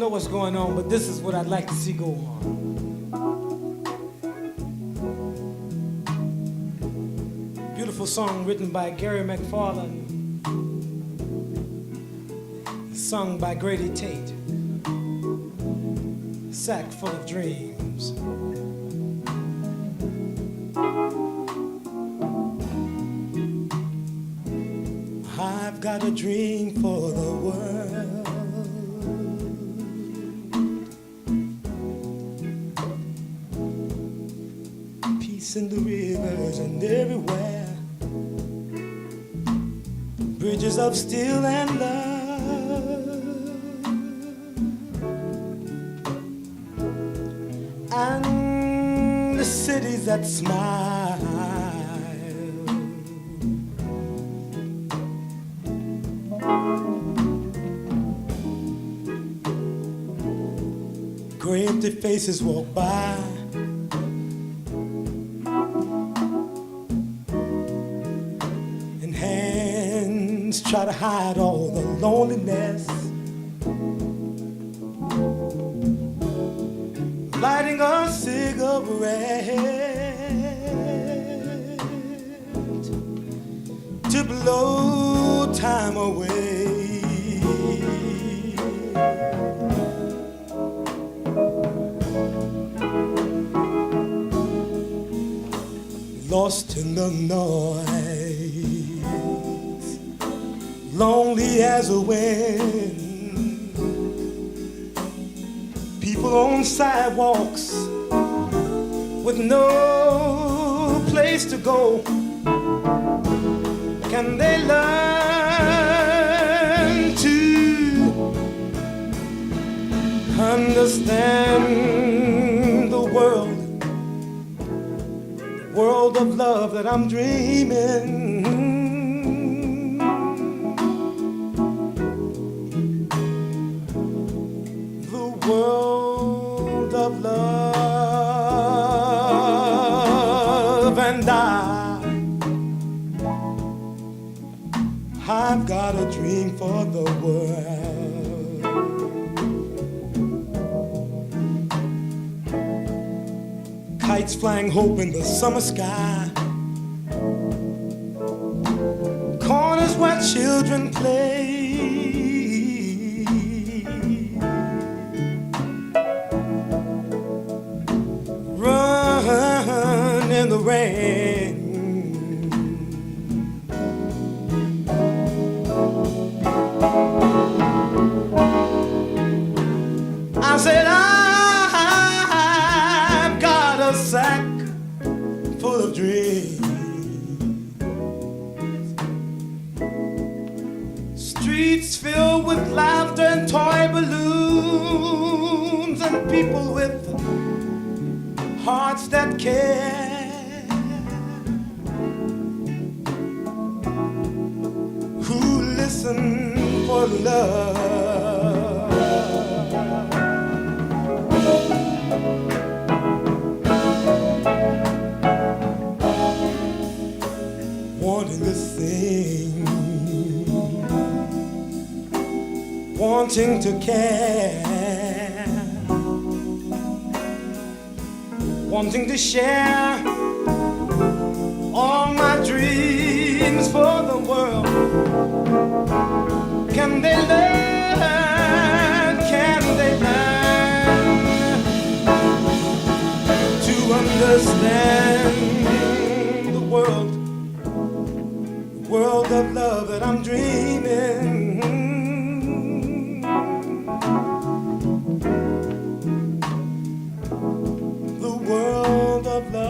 know what's going on, but this is what I'd like to see go on. Beautiful song written by Gary McFarlane, sung by Grady Tate. Sack full of dreams. I've got a dream for the world. Peace in the rivers and everywhere. Bridges of steel and love. And the cities that smile. Gray empty faces walk by. And hands try to hide all the loneliness. Lighting a cigarette to blow time away. Lost in the noise, lonely as a wind. People on sidewalks with no place to go. Can they learn to understand the world of love that I'm dreaming? The world of love, and I've got a dream for the world. Kites flying hope in the summer sky. Corners where children play. Run in the rain. I said I've got a sack full of dreams. Streets filled with laughter and toy balloons, and people with hearts that care, who listen for love. Wanting to sing, wanting to care, wanting to share all my dreams for the world. Can they learn? Can they learn to understand the world of love that I'm dreaming? The world of love.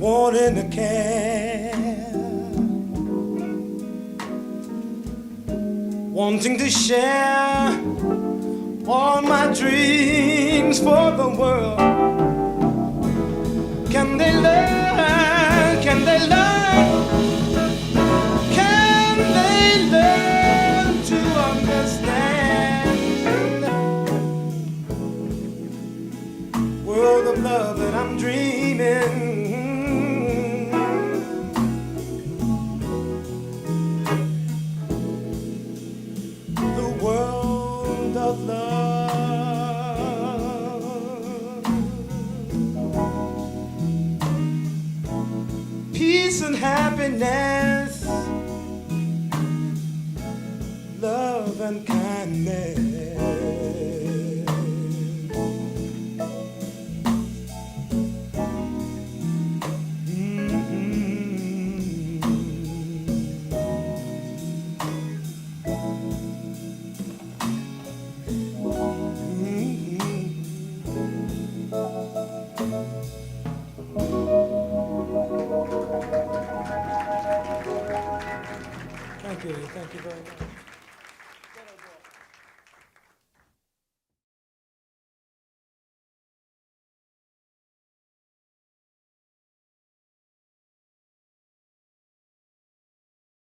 wanting to care, wanting to share all my dreams for the world. Can they learn? Can they learn? Can they learn to understand world of love that I'm dreaming? The world of love, peace and happiness, love and kindness.